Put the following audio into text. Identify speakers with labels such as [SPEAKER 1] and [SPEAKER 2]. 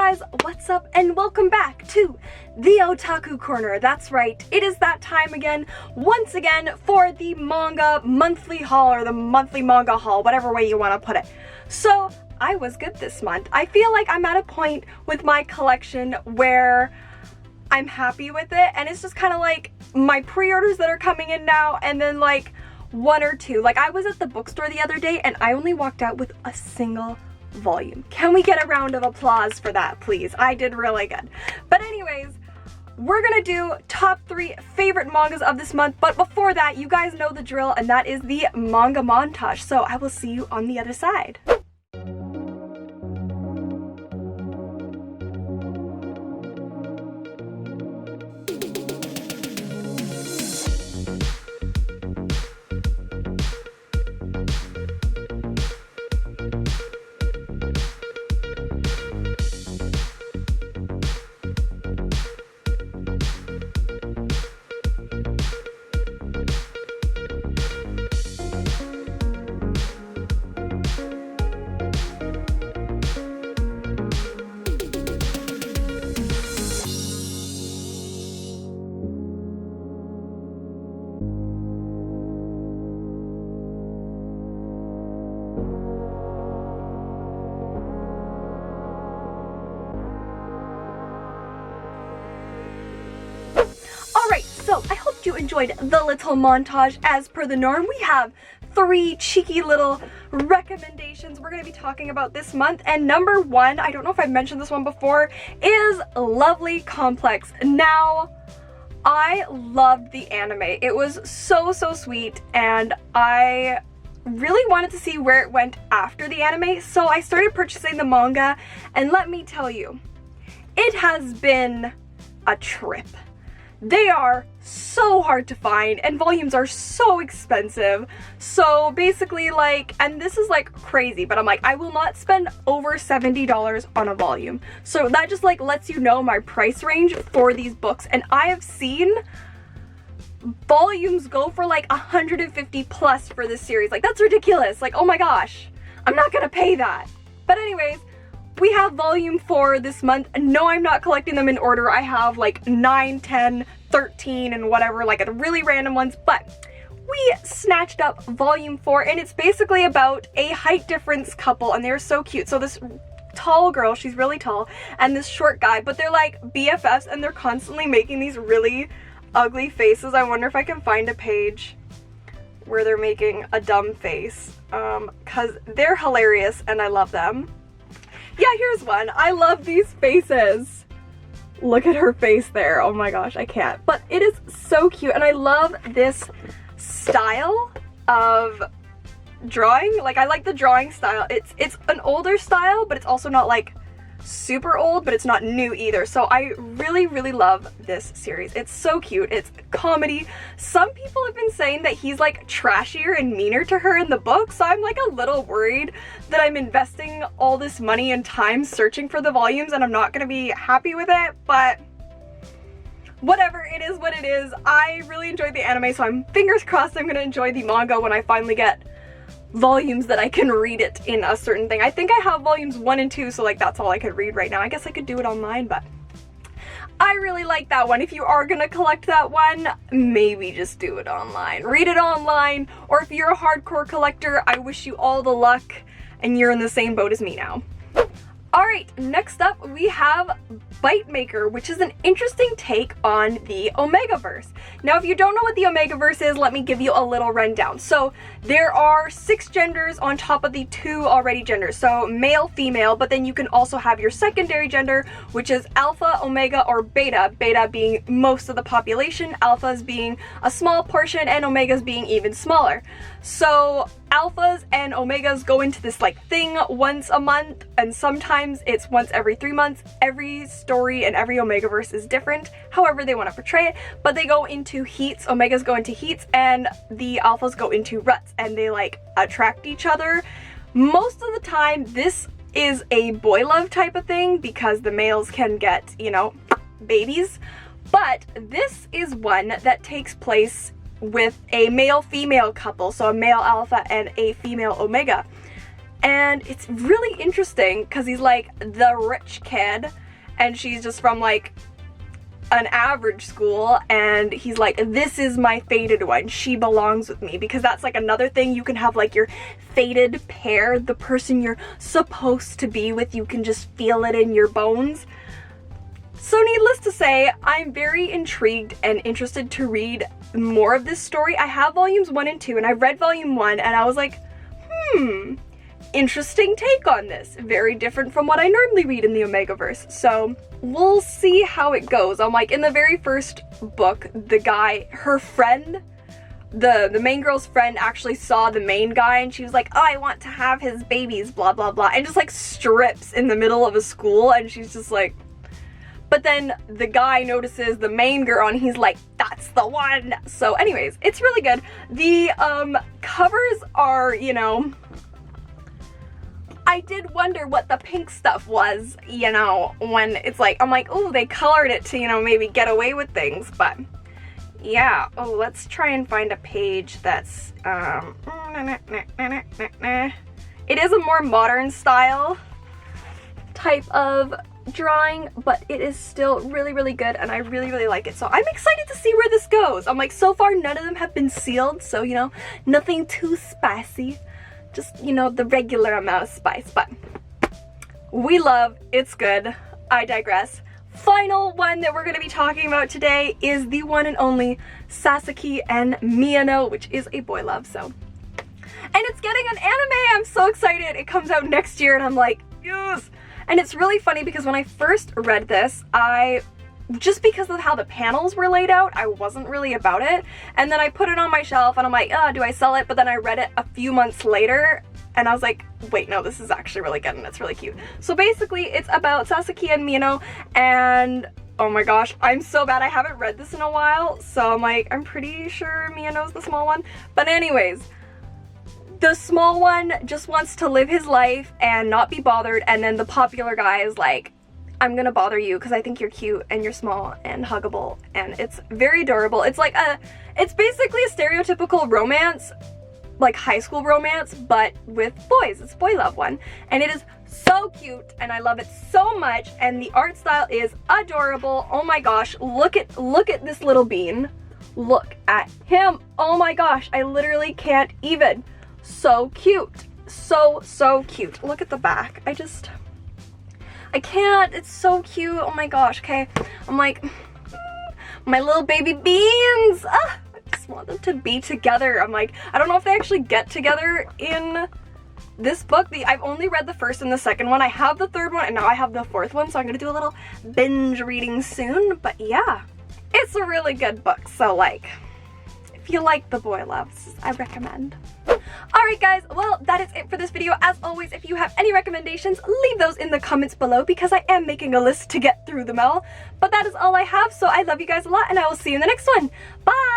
[SPEAKER 1] guys, what's up and welcome back to the Otaku Corner. That's right, it is that time again, once again, for the manga monthly haul or the monthly manga haul, whatever way you want to put it. So, I was good this month. I feel like I'm at a point with my collection where I'm happy with it, and it's just kind of like my pre-orders that are coming in now and then like one or two. Like I was at the bookstore the other day and I only walked out with a single volume. Can we get a round of applause for that, please? I did really good. But anyways, we're gonna do top 3 favorite mangas of this month, but before that, you guys know the drill, and that is the manga montage. So I will see you on the other side. So I hope you enjoyed the little montage. As per the norm, we have 3 cheeky little recommendations we're going to be talking about this month. And number 1, I don't know if I've mentioned this one before, is Lovely Complex. Now, I loved the anime. It was so sweet, and I really wanted to see where it went after the anime, so I started purchasing the manga, and let me tell you, it has been a trip. They are so hard to find and volumes are so expensive. So basically, like, and this is like crazy, but I'm like, I will not spend over $70 on a volume. So that just like lets you know my price range for these books. And I have seen volumes go for like 150 plus for this series. Like, that's ridiculous. Like, oh my gosh, I'm not gonna pay that. But anyways, we have volume 4 this month. No, I'm not collecting them in order. I have like 9, 10, 13, and whatever, like the really random ones, but we snatched up volume 4, and it's basically about a height difference couple, and they're so cute. So this tall girl, she's really tall, and this short guy, but they're like BFFs, and they're constantly making these really ugly faces. I wonder if I can find a page where they're making a dumb face, because they're hilarious, and I love them. Yeah, here's one. I love these faces. Look at her face there. Oh my gosh, I can't. But it is so cute, and I love this style of drawing. Like, I like the drawing style. It's an older style, but it's also not like super old, but it's not new either. So I really love this series. It's so cute. It's comedy. Some people have been saying that he's like trashier and meaner to her in the book, so I'm like a little worried that I'm investing all this money and time searching for the volumes and I'm not gonna be happy with it, but whatever, it is what it is. I really enjoyed the anime, so I'm fingers crossed I'm gonna enjoy the manga when I finally get volumes that I can read it in a certain thing. I think I have volumes 1 and 2, so like that's all I could read right now. I guess I could do it online, but I really like that one. If you are gonna collect that one, maybe just do it online. Read it online, or if you're a hardcore collector, I wish you all the luck and you're in the same boat as me now. Alright, next up we have Bitemaker, which is an interesting take on the Omegaverse. Now, if you don't know what the Omegaverse is, let me give you a little rundown. So there are 6 genders on top of the 2 already genders. So male, female, but then you can also have your secondary gender, which is alpha, omega, or beta. Beta being most of the population, alphas being a small portion, and omegas being even smaller. So alphas and omegas go into this like thing once a month, and sometimes it's once every 3 months. Every story and every Omegaverse is different, however they want to portray it, but they go into heats. Omegas go into heats and the alphas go into ruts, and they like attract each other. Most of the time this is a boy love type of thing because the males can get, you know, babies, but this is one that takes place with a male-female couple, so a male alpha and a female omega. And it's really interesting because he's like the rich kid and she's just from like an average school, and he's like, this is my fated one, she belongs with me, because that's like another thing. You can have like your fated pair, the person you're supposed to be with, you can just feel it in your bones. So needless to say, I'm very intrigued and interested to read more of this story. I have volumes 1 and 2, and I read volume 1 and I was like, interesting take on this. Very different from what I normally read in the Omegaverse. So we'll see how it goes. I'm like, in the very first book, the guy, her friend, the main girl's friend actually saw the main guy and she was like, oh, I want to have his babies, blah, blah, blah, and just like strips in the middle of a school, and she's just like, but then the guy notices the main girl and he's like, that's the one. So anyways, it's really good. The covers are, you know, I did wonder what the pink stuff was, you know, when it's like, I'm like, oh, they colored it to, you know, maybe get away with things, but yeah. Oh, let's try and find a page that's, it is a more modern style type of drawing, but it is still really, really good, and I really, really like it. So I'm excited to see where this goes. I'm like, so far none of them have been sealed, so, you know, nothing too spicy. Just, you know, the regular amount of spice, but we love, it's good. I digress. Final one that we're going to be talking about today is the one and only Sasaki and Miyano, which is a boy love, so. And it's getting an anime! I'm so excited! It comes out next year and I'm like, yes! And it's really funny because when I first read this, just because of how the panels were laid out, I wasn't really about it. And then I put it on my shelf and I'm like, oh, do I sell it? But then I read it a few months later and I was like, wait, no, this is actually really good and it's really cute. So basically it's about Sasaki and Miyano, and oh my gosh, I'm so bad. I haven't read this in a while. So I'm like, I'm pretty sure Miyano's the small one. But anyways, the small one just wants to live his life and not be bothered. And then the popular guy is like, I'm gonna bother you because I think you're cute and you're small and huggable, and it's very adorable. It's like it's basically a stereotypical romance, like high school romance, but with boys. It's a boy love one, and it is so cute and I love it so much, and the art style is adorable. Oh my gosh, look at this little bean. Look at him. Oh my gosh, I literally can't even. So cute. So cute. Look at the back. I can't, it's so cute. Oh my gosh, okay. I'm like, my little baby beans. I just want them to be together. I'm like, I don't know if they actually get together in this book. I've only read the first and the second one. I have the third one and now I have the fourth one, so I'm gonna do a little binge reading soon. But yeah, it's a really good book. So like, if you like the boy loves, I recommend. Alright guys, well that is it for this video. As always, if you have any recommendations, leave those in the comments below because I am making a list to get through them all. But that is all I have, so I love you guys a lot and I will see you in the next one. Bye!